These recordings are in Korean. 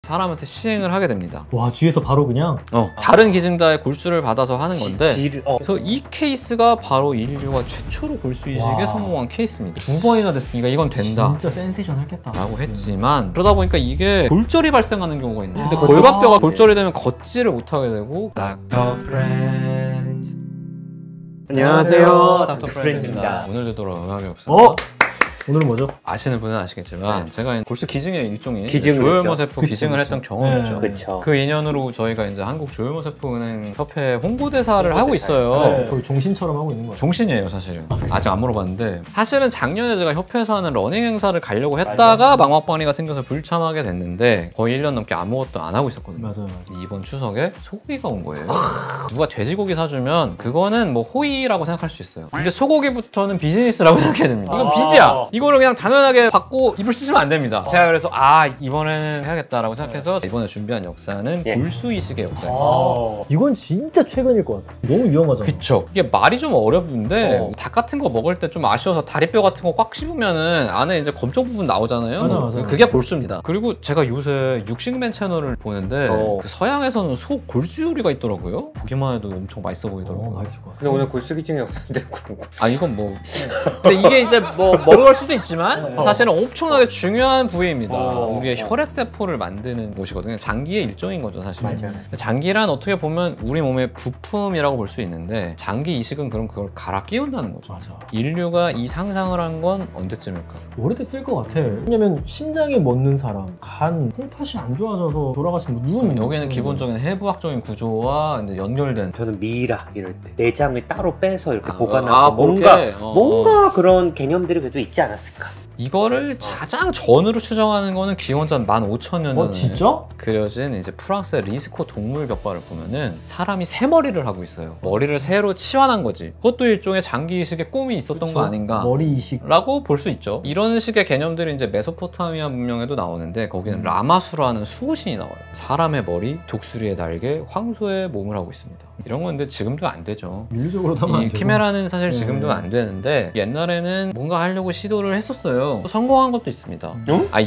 사람한테 시행을 하게 됩니다. 와, 뒤에서 바로 그냥? 다른 기증자의 골수를 받아서 하는 건데 그래서 이 케이스가 바로 인류가 최초로 골수 이식에 성공한 케이스입니다. 2번이나 됐으니까 이건 된다. 진짜 센세이션했겠다. 라고 했지만 그러다 보니까 이게 골절이 발생하는 경우가 있는 근데 골반뼈가 골절이 되면 걷지를 못하게 되고 안녕하세요. 닥터 프렌즈입니다. 오늘도 돌아온 음악의 역사. 오늘은 뭐죠? 아시는 분은 아시겠지만 제가 골수 기증의 일종인 기증을 조혈모세포 기증을 했던 경험이 있죠. 그쵸. 그 인연으로 저희가 이제 한국 조혈모세포은행 협회 홍보대사를 하고 있어요. 거의 종신처럼 하고 있는 거예요. 종신이에요 사실은. 아직 안 물어봤는데 사실은 작년에 제가 협회에서 하는 러닝 행사를 가려고 했다가 망막박리가 생겨서 불참하게 됐는데 거의 1년 넘게 아무것도 안 하고 있었거든요. 맞아요. 이번 추석에 소고기가 온 거예요. 누가 돼지고기 사주면 그거는 뭐 호의라고 생각할 수 있어요. 근데 소고기부터는 비즈니스라고 생각해야 됩니다. 이건 빚이야. 이거를 그냥 당연하게 받고 입을 쓰시면 안 됩니다. 제가 그래서 이번에는 해야겠다라고 생각해서 이번에 준비한 역사는 골수 이식의 역사입니다. 이건 진짜 최근일 것 같아. 너무 위험하잖아. 그쵸. 이게 말이 좀 어렵는데 닭 같은 거 먹을 때 좀 아쉬워서 다리뼈 같은 거 꽉 씹으면은 안에 이제 검쪽 부분 나오잖아요. 맞아. 그게 골수입니다. 그리고 제가 요새 육식맨 채널을 보는데 그 서양에서는 소 골수 요리가 있더라고요. 보기만 해도 엄청 맛있어 보이더라고요. 맛있을 것 같아. 근데 오늘 골수 기증의 역사인데 이건 뭐 근데 이게 이제 뭐 먹을 수도 있지만 사실은 엄청나게 중요한 부위입니다. 우리의 혈액세포를 만드는 곳이거든요. 장기의 일종인 거죠 사실. 맞아요. 장기란 어떻게 보면 우리 몸의 부품이라고 볼 수 있는데 장기 이식은 그럼 그걸 갈아 끼운다는 거죠. 맞아. 인류가 이 상상을 한 건 언제쯤일까? 오래됐을 것 같아. 왜냐면 심장이 멎는 사람, 간, 콩팥이 안 좋아져서 돌아가신 누군 여기에는 기본적인 해부학적인 구조와 이제 연결된 저는 미라 이럴 때 내장을 따로 빼서 이렇게 보관하고 그렇게? 뭔가 그런 개념들이 그래도 있지 않았을까? 이거를 가장 전으로 추정하는 거는 기원전 15,000년 전에 진짜? 그려진 이제 프랑스의 리스코 동물 벽화를 보면은 사람이 세 머리를 하고 있어요. 머리를 새로 치환한 거지. 그것도 일종의 장기 이식의 꿈이 있었던 거 아닌가? 머리 이식. 라고 볼 수 있죠. 이런 식의 개념들이 이제 메소포타미아 문명에도 나오는데 거기는 라마수라는 수호신이 나와요. 사람의 머리, 독수리의 날개, 황소의 몸을 하고 있습니다. 이런 건 근데 지금도 안 되죠. 윤리적으로도 하면 안 되고. 키메라는 사실 지금도 안 되는데 옛날에는 뭔가 하려고 시도를 했었어요. 성공한 것도 있습니다.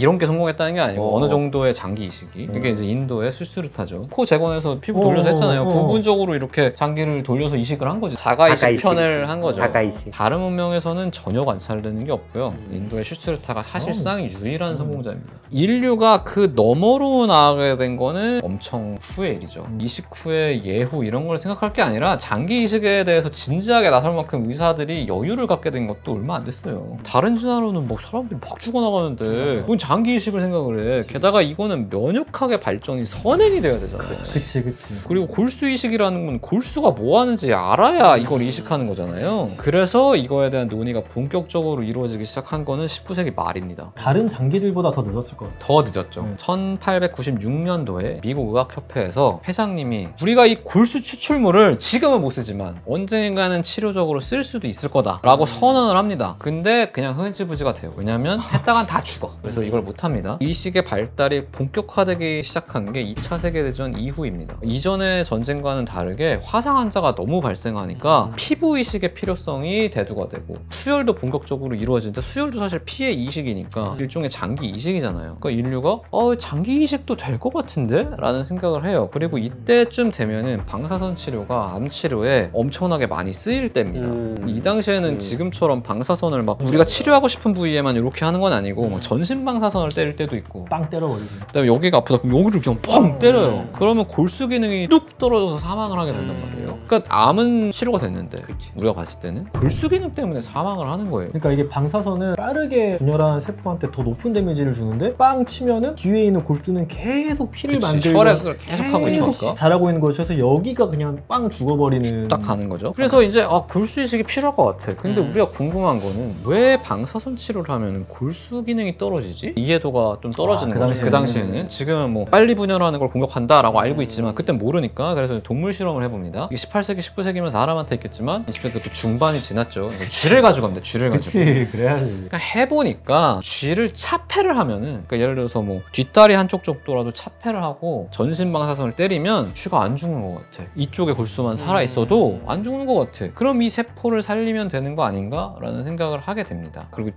이런 게 성공했다는 게 아니고 어느 정도의 장기 이식이 이게 이제 인도의 수스루타죠. 코 재건해서 피부 돌려서 했잖아요. 부분적으로 이렇게 장기를 돌려서 이식을 한 거죠. 자가 이식 편을 한 거죠. 자가 이식. 다른 문명에서는 전혀 관찰되는 게 없고요. 인도의 수스루타가 사실상 유일한 성공자입니다. 인류가 그 너머로 나아가게 된 거는 엄청 후의 일이죠. 이식 후에 예후 이런 걸 생각할 게 아니라 장기 이식에 대해서 진지하게 나설 만큼 의사들이 여유를 갖게 된 것도 얼마 안 됐어요. 다른 진화로는 뭐 사람들이 막 죽어나가는데 뭔 장기 이식을 생각을 해. 게다가 이거는 면역학의 발전이 선행이 돼야 되잖아요. 그치. 그리고 골수 이식이라는 건 골수가 뭐 하는지 알아야 이걸 이식하는 거잖아요. 그래서 이거에 대한 논의가 본격적으로 이루어지기 시작한 거는 19세기 말입니다. 다른 장기들보다 더 늦었을 것 같아. 더 늦었죠. 1896년도에 미국 의학협회에서 회장님이 우리가 이 골수 추출물을 지금은 못 쓰지만 언젠가는 치료적으로 쓸 수도 있을 거다라고 선언을 합니다. 근데 그냥 흐지부지가 돼요. 왜냐면 했다간 다 죽어. 그래서 이걸 못 합니다. 이식의 발달이 본격화되기 시작한 게 2차 세계대전 이후입니다. 이전의 전쟁과는 다르게 화상 환자가 너무 발생하니까 피부 이식의 필요성이 대두가 되고 수혈도 본격적으로 이루어지는데 수혈도 사실 피의 이식이니까 일종의 장기 이식이잖아요. 그러니까 인류가 장기 이식도 될 것 같은데? 라는 생각을 해요. 그리고 이때쯤 되면은 방사선 치료가 암 치료에 엄청나게 많이 쓰일 때입니다. 이 당시에는 지금처럼 방사선을 막 우리가 치료하고 싶은 부위에만 이렇게 하는 건 아니고 막 전신 방사선을 때릴 때도 있고 빵 때려버리고. 그다음에 여기가 아프다 그럼 여기를 그냥 뻥 때려요. 그러면 골수 기능이 뚝 떨어져서 사망을 하게 된단 말이에요. 그러니까 암은 치료가 됐는데 우리가 봤을 때는 골수 기능 때문에 사망을 하는 거예요. 그러니까 이게 방사선은 빠르게 균열한 세포한테 더 높은 데미지를 주는데 빵 치면은 뒤에 있는 골수는 계속 피를 만들고 혈액을 계속 하고 있으니까 자라고 있는 거죠. 그래서 여기가 그냥 빵 죽어버리는 딱 가는 거죠. 그래서 이제 골수 이식이 필요할 것 같아. 근데 우리가 궁금한 거는 왜 방사선 치료를 하면 골수 기능이 떨어지지? 이해도가 좀 떨어지는 거죠. 그 당시에는. 지금은 뭐 빨리 분열하는 걸 공격한다라고 알고 있지만 그땐 모르니까 그래서 동물 실험을 해봅니다. 이게 18세기, 19세기면 사람한테 있겠지만 20세기 또 중반이 지났죠. 쥐를 가지고 갑니다. 쥐를 가지고. 그치, 그래야지. 그러니까 해보니까 쥐를 차폐를 하면은 그러니까 예를 들어서 뭐 뒷다리 한쪽 정도라도 차폐를 하고 전신 방사선을 때리면 쥐가 안 죽는 것 같아. 이쪽에 골수만 살아있어도 안 죽는 것 같아. 그럼 이 세포를 살리면 되는 거 아닌가? 라는 생각을 하게 됩니다. 그리고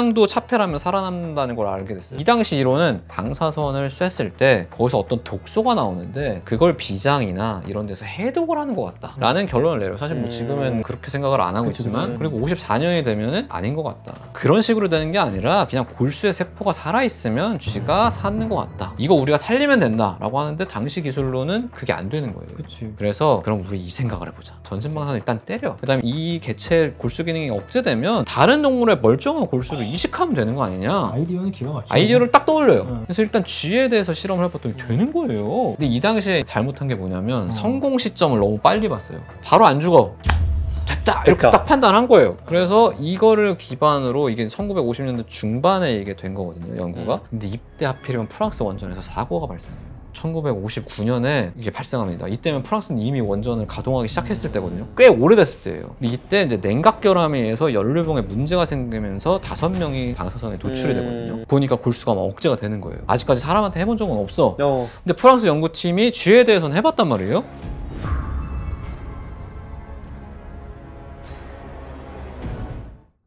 대장도 차폐라면 살아남는다는 걸 알게 됐어요. 이 당시 이론은 방사선을 쐈을 때 거기서 어떤 독소가 나오는데 그걸 비장이나 이런 데서 해독을 하는 것 같다 라는 결론을 내려요. 사실 뭐 지금은 그렇게 생각을 안 하고 있지만, 그리고 54년이 되면은 아닌 것 같다. 그런 식으로 되는 게 아니라 그냥 골수의 세포가 살아있으면 쥐가 사는 것 같다. 이거 우리가 살리면 된다 라고 하는데 당시 기술로는 그게 안 되는 거예요. 그치. 그래서 그럼 우리 이 생각을 해보자. 전신방사선 일단 때려. 그 다음에 이 개체 골수 기능이 억제되면 다른 동물의 멀쩡한 골수를 이식하면 되는 거 아니냐. 아이디어는 기가 막히네. 아이디어를 딱 떠올려요. 응. 그래서 일단 쥐에 대해서 실험을 해봤더니 되는 거예요. 근데 이 당시에 잘못한 게 뭐냐면 성공 시점을 너무 빨리 봤어요. 바로 안 죽어. 됐다! 이렇게 됐다. 딱 판단한 거예요. 그래서 이거를 기반으로 이게 1950년대 중반에 이게 된 거거든요, 연구가. 근데 이때 하필이면 프랑스 원전에서 사고가 발생해요. 1959년에 이게 발생합니다. 이때면 프랑스는 이미 원전을 가동하기 시작했을 때거든요. 꽤 오래됐을 때예요. 근데 이때 이제 냉각결함에 의해서 연료병에 문제가 생기면서 5명이 방사선에 노출이 되거든요. 보니까 골수가 막 억제가 되는 거예요. 아직까지 사람한테 해본 적은 없어. 근데 프랑스 연구팀이 쥐에 대해서는 해봤단 말이에요.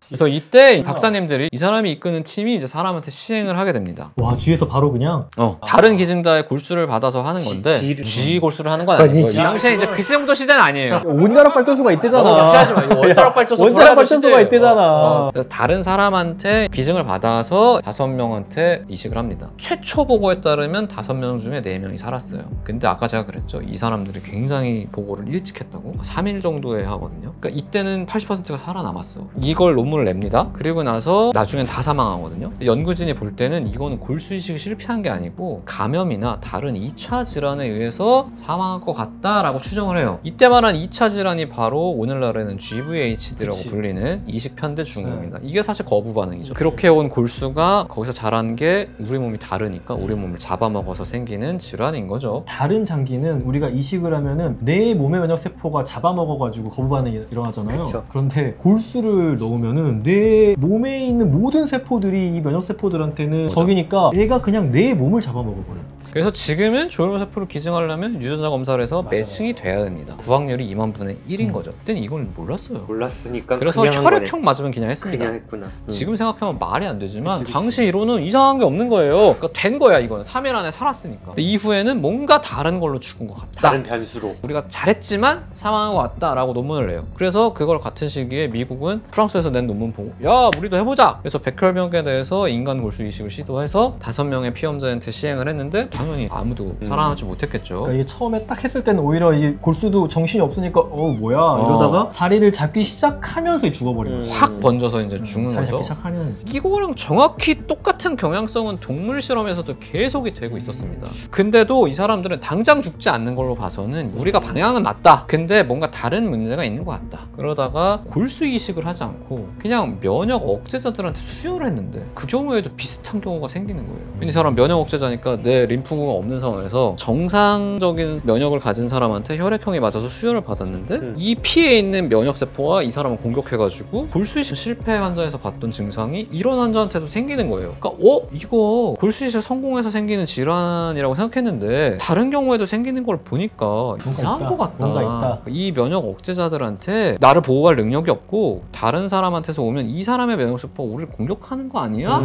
그래서 이때 박사님들이 이 사람이 이끄는 팀이 이제 사람한테 시행을 하게 됩니다. 와, 뒤에서 바로 그냥 다른 기증자의 골수를 받아서 하는 건데 쥐 골수를 하는 건 아니고 이 당시에 이제 그 정도 시대는 아니에요. 원자력 발전소가 이때잖아. 너무 무시하지 마. 이거 원자력 발전소 원자력 돌아가던 발전소가 시대예요. 이때잖아. 그래서 다른 사람한테 기증을 받아서 5명한테 이식을 합니다. 최초 보고에 따르면 5명 중에 4명이 살았어요. 근데 아까 제가 그랬죠. 이 사람들이 굉장히 보고를 일찍 했다고. 3일 정도에 하거든요. 그러니까 이때는 80%가 살아남았어. 이걸 논문을 냅니다. 그리고 나서 나중엔 다 사망하거든요. 연구진이 볼 때는 이거는 골수 이식이 실패한 게 아니고 감염이나 다른 2차 질환에 의해서 사망할 것 같다라고 추정을 해요. 이때 말한 2차 질환이 바로 오늘날에는 GVHD라고 불리는 이식 편대 증후군입니다. 이게 사실 거부 반응이죠. 그렇게 온 골수가 거기서 자란 게 우리 몸이 다르니까 우리 몸을 잡아먹어서 생기는 질환인 거죠. 다른 장기는 우리가 이식을 하면은 내 몸의 면역 세포가 잡아먹어가지고 거부 반응이 일어나잖아요. 그쵸. 그런데 골수를 넣으면은 내 몸에 있는 모든 세포들이 이 면역 세포들한테는 적이니까 얘가 그냥 내 몸을 잡아먹어버려. 그래서 지금은 조혈 세포를 기증하려면 유전자 검사를 해서 매칭이 돼야 됩니다. 구확률이 2만 분의 1인 거죠. 그때는 이걸 몰랐어요. 몰랐으니까 그래서 그냥 한 혈액형 거네. 맞으면 그냥 했습니다. 그냥 했구나. 지금 생각하면 말이 안 되지만 그치. 당시 이론은 이상한 게 없는 거예요. 그러니까 된 거야 이거는. 3일 안에 살았으니까. 근데 이후에는 뭔가 다른 걸로 죽은 것 같다. 다른 변수로. 우리가 잘했지만 사망한 것 같다라고 논문을 내요. 그래서 그걸 같은 시기에 미국은 프랑스에서 낸 논문 보고 야 우리도 해보자. 그래서 백혈병에 대해서 인간 골수 이식을 시도해서 5명의 피험자한테 시행을 했는데 당연히 아무도 살아남지 못했겠죠. 그러니까 이게 처음에 딱 했을 때는 오히려 이제 골수도 정신이 없으니까 뭐야 이러다가 자리를 잡기 시작하면서 죽어버리는 거야. 확 번져서 이제 죽는 자리 거죠. 잡기 시작하면 이거랑 정확히 똑같은 경향성은 동물 실험에서도 계속이 되고 있었습니다. 근데도 이 사람들은 당장 죽지 않는 걸로 봐서는 우리가 방향은 맞다. 근데 뭔가 다른 문제가 있는 것 같다. 그러다가 골수 이식을 하지 않고 그냥 면역 억제자들한테 수혈을 했는데 그 경우에도 비슷한 경우가 생기는 거예요. 이 사람 면역 억제자니까 내 림프구가 없는 상황에서 정상적인 면역을 가진 사람한테 혈액형이 맞아서 수혈을 받았는데 이 피에 있는 면역세포가 이 사람을 공격해가지고 골수 이식 실패 환자에서 봤던 증상이 이런 환자한테도 생기는 거예요. 그러니까 이거 골수 이식 성공해서 생기는 질환이라고 생각했는데 다른 경우에도 생기는 걸 보니까 이상한 있다. 것 같다. 뭔가 있다. 이 면역 억제자들한테 나를 보호할 능력이 없고 다른 사람한테서 오면 이 사람의 면역세포가 우리를 공격하는 거 아니야?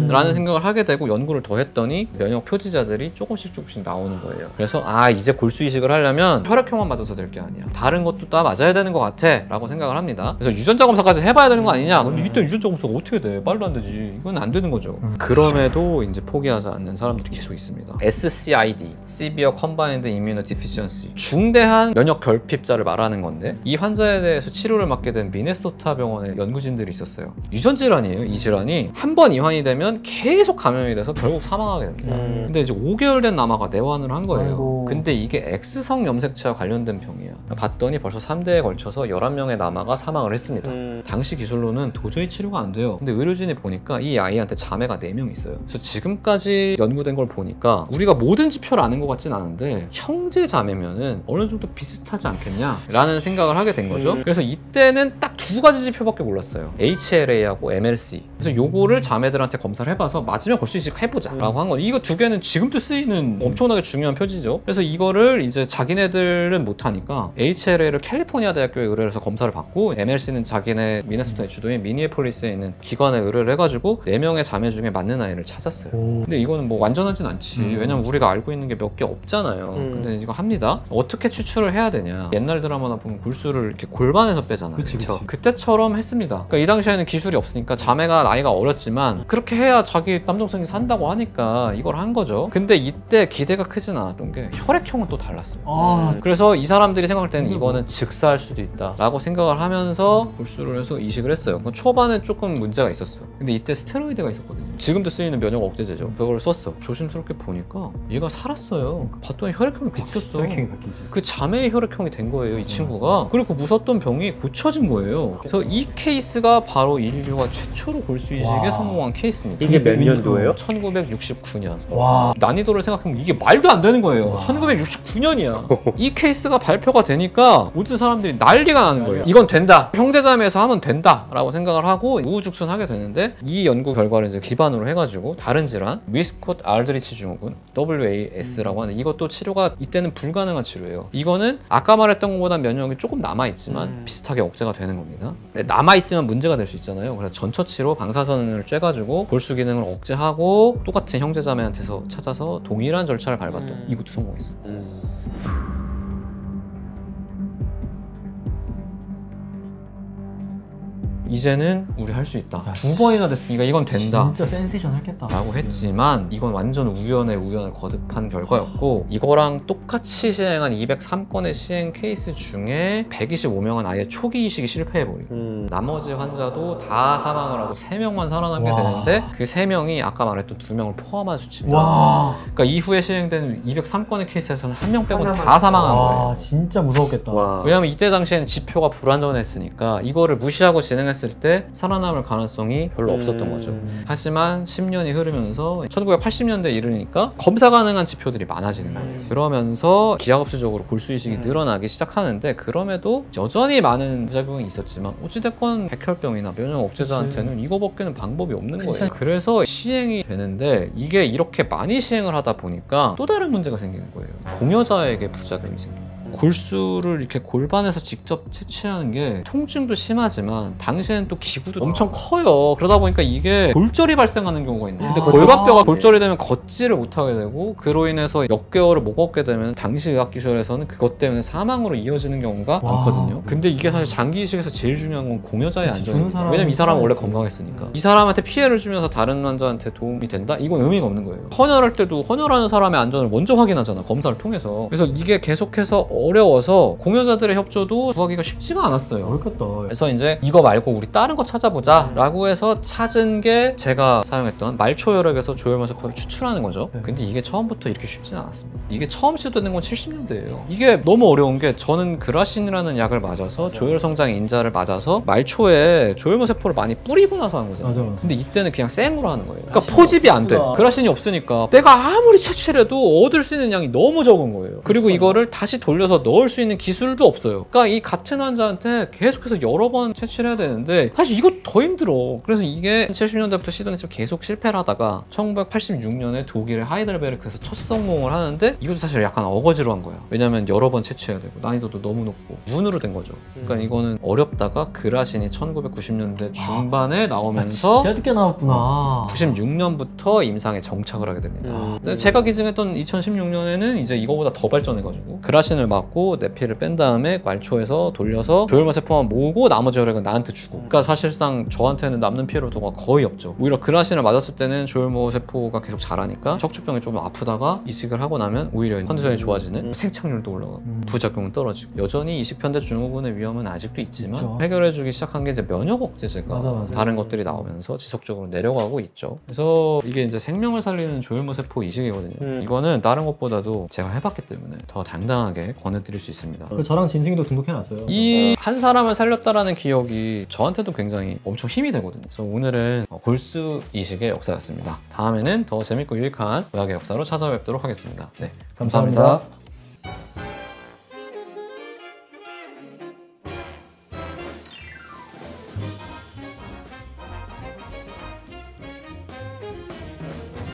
라는 생각을 하게 되고 연구를 더 했더니 면역 표지자들이 조금씩 나오는 거예요. 그래서 이제 골수 이식을 하려면 혈액형만 맞아서 될 게 아니야. 다른 것도 다 맞아야 되는 것 같아 라고 생각을 합니다. 그래서 유전자 검사까지 해봐야 되는 거 아니냐? 근데 이때 유전자 검사가 어떻게 돼? 말도 안 되지. 이건 안 되는 거죠. 그럼에도 이제 포기하지 않는 사람들이 계속 있습니다. SCID, Severe Combined Immunodeficiency, 중대한 면역 결핍자를 말하는 건데 이 환자에 대해서 치료를 맡게 된 미네소타 병원의 연구진들이 있었어요. 유전 질환이에요. 이 질환이 한 번 이완이 되면 계속 감염이 돼서 결국 사망하게 됩니다. 근데 이제 5개월 된 남아가 내환을 한 거예요. 아이고. 근데 이게 X성 염색체와 관련된 병이야. 봤더니 벌써 3대에 걸쳐서 11명의 남아가 사망을 했습니다. 당시 기술로는 도저히 치료가 안 돼요. 근데 의료진이 보니까 이 아이한테 자매가 4명 있어요. 그래서 지금까지 연구된 걸 보니까 우리가 모든 지표를 아는 것 같진 않은데 형제 자매면은 어느 정도 비슷하지 않겠냐? 라는 생각을 하게 된 거죠. 그래서 이때는 딱 2가지 지표밖에 몰랐어요. HLA하고 MLC. 그래서 요거를 자매들한테 검사를 해봐서 맞으면 골수 이식 해보자 라고 한 거예요. 이거 2개는 지금도 쓰이는 엄청나게 중요한 표지죠. 그래서 그래서 이거를 이제 자기네들은 못하니까 HLA를 캘리포니아 대학교에 의뢰를 해서 검사를 받고 MLC는 자기네 미네소타의 주도인 미니애폴리스에 있는 기관에 의뢰를 해가지고 4명의 자매 중에 맞는 아이를 찾았어요. 근데 이거는 뭐 완전하진 않지. 왜냐면 우리가 알고 있는 게 몇 개 없잖아요. 근데 이거 합니다. 어떻게 추출을 해야 되냐. 옛날 드라마나 보면 굴수를 이렇게 골반에서 빼잖아요. 그치. 그때처럼 했습니다. 그러니까 이 당시에는 기술이 없으니까 자매가 나이가 어렸지만 그렇게 해야 자기 남동생이 산다고 하니까 이걸 한 거죠. 근데 이때 기대가 크진 않았던 게 혈액형은 또 달랐어요. 그래서 이 사람들이 생각할 때는 이거는 즉사할 수도 있다 라고 생각을 하면서 굴수를 해서 이식을 했어요. 초반에 조금 문제가 있었어. 근데 이때 스테로이드가 있었거든요. 지금도 쓰이는 면역 억제제죠. 그걸 썼어. 조심스럽게 보니까 얘가 살았어요. 봤더니 혈액형이 바뀌었어. 혈액형이 바뀌지. 그 자매의 혈액형이 된 거예요, 이 친구가. 그리고 무섭던 병이 고쳐진 거예요. 그래서 이 케이스가 바로 인류가 최초로 골수 이식에 성공한 케이스입니다. 이게 몇 년도예요? 1969년. 와. 난이도를 생각하면 이게 말도 안 되는 거예요. 1969년이야. 이 케이스가 발표가 되니까 모든 사람들이 난리가 나는 거예요. 이건 된다. 형제자매에서 하면 된다. 라고 생각을 하고 우후죽순하게 되는데 이 연구 결과를 이제 기반으로 해가지고 다른 질환, 위스콧 알드리치 증후군, WAS라고 하는 이것도 치료가 이때는 불가능한 치료예요. 이거는 아까 말했던 것보다 면역이 조금 남아있지만 비슷하게 억제가 되는 겁니다. 남아있으면 문제가 될 수 있잖아요. 그래서 전처치로 방사선을 쬐가지고 골수 기능을 억제하고 똑같은 형제자매한테서 찾아서 동일한 절차를 밟았던 이것도 성공했어. 이제는 우리 할 수 있다. 2번이나 됐으니까 이건 된다. 진짜 센세이션 했겠다. 라고 했지만 이건 완전 우연의 우연을 거듭한 결과였고 이거랑 똑같이 시행한 203건의 시행 케이스 중에 125명은 아예 초기 이식이 실패해버리고 나머지 환자도 다 사망을 하고 3명만 살아남게 되는데 그 3명이 아까 말했던 2명을 포함한 수치입니다. 와. 그러니까 이후에 시행된 203건의 케이스에서는 1명 빼고 다 사망한 거예요. 와, 진짜 무서웠겠다. 와. 왜냐면 이때 당시에는 지표가 불안전했으니까 이거를 무시하고 진행했을 때 살아남을 가능성이 별로 없었던 거죠. 하지만 10년이 흐르면서 1980년대에 이르니까 검사 가능한 지표들이 많아지는 거예요. 그러면서 기하급수적으로 골수이식이 늘어나기 시작하는데 그럼에도 여전히 많은 부작용이 있었지만 어찌됐건 백혈병이나 면역 억제자한테는 이거밖에는 방법이 없는 거예요. 그래서 시행이 되는데 이게 이렇게 많이 시행을 하다 보니까 또 다른 문제가 생기는 거예요. 공여자에게 부작용이 생겨요. 골수를 이렇게 골반에서 직접 채취하는 게 통증도 심하지만 당시에는 또 기구도 엄청 커요. 그러다 보니까 이게 골절이 발생하는 경우가 있는 거예요. 근데 골반뼈가 골절이 되면 걷지를 못하게 되고 그로 인해서 몇 개월을 못 걷게 되면 당시 의학기술에서는 그것 때문에 사망으로 이어지는 경우가 많거든요. 근데 이게 사실 장기 이식에서 제일 중요한 건 공여자의 안전입니다. 왜냐면 이 사람은 원래 건강했으니까. 이 사람한테 피해를 주면서 다른 환자한테 도움이 된다? 이건 의미가 없는 거예요. 헌혈할 때도 헌혈하는 사람의 안전을 먼저 확인하잖아. 검사를 통해서. 그래서 이게 계속해서 어려워서 공여자들의 협조도 구하기가 쉽지가 않았어요. 어렵겠다. 그래서 이제 이거 말고 우리 다른 거 찾아보자 라고 해서 찾은 게 제가 사용했던 말초혈액에서 조혈모세포를 추출하는 거죠. 근데 이게 처음부터 이렇게 쉽진 않았습니다. 이게 처음 시도된 건 70년대예요. 이게 너무 어려운 게 저는 그라신이라는 약을 맞아서 조혈성장 인자를 맞아서 말초에 조혈모세포를 많이 뿌리고 나서 한 거잖아요. 맞아. 근데 이때는 그냥 생으로 하는 거예요. 그러니까 포집이 안 돼. 그라신이 없으니까 내가 아무리 채취를 해도 얻을 수 있는 양이 너무 적은 거예요. 그리고 이거를 다시 돌려서 넣을 수 있는 기술도 없어요. 그러니까 이 같은 환자한테 계속해서 여러 번 채취를 해야 되는데 사실 이거 더 힘들어. 그래서 이게 70년대부터 시도했지만 계속 실패를 하다가 1986년에 독일의 하이델베르크에서 첫 성공을 하는데 이것도 사실 약간 어거지로 한 거야. 왜냐면 여러 번 채취해야 되고 난이도도 너무 높고 문으로 된 거죠. 그러니까 이거는 어렵다가 그라신이 1990년대 중반에 나오면서 진짜 늦게 나왔구나. 96년부터 임상에 정착을 하게 됩니다. 근데 제가 기증했던 2016년에는 이제 이거보다 더 발전해가지고 그라신을 맞고 내피를 뺀 다음에 말초에서 돌려서 조혈모세포만 모으고 나머지 혈액은 나한테 주고. 그러니까 사실상 저한테는 남는 피해로도가 거의 없죠. 오히려 그라신을 맞았을 때는 조혈모세포가 계속 자라니까 척추병이 좀 아프다가 이식을 하고 나면 오히려 컨디션이 좋아지는 생착률도 올라가고 부작용은 떨어지고. 여전히 이식편대 증후군의 위험은 아직도 있지만 그쵸. 해결해주기 시작한 게 이제 면역 억제제가 맞아. 다른 것들이 나오면서 지속적으로 내려가고 있죠. 그래서 이게 이제 생명을 살리는 조혈모세포 이식이거든요. 이거는 다른 것보다도 제가 해봤기 때문에 더 당당하게 권해드릴 수 있습니다. 저랑 진승이도 등록해놨어요. 이 한 사람을 살렸다라는 기억이 저한테도 굉장히 엄청 힘이 되거든요. 그래서 오늘은 골수 이식의 역사였습니다. 다음에는 더 재밌고 유익한 의학의 역사로 찾아뵙도록 하겠습니다. 네, 감사합니다.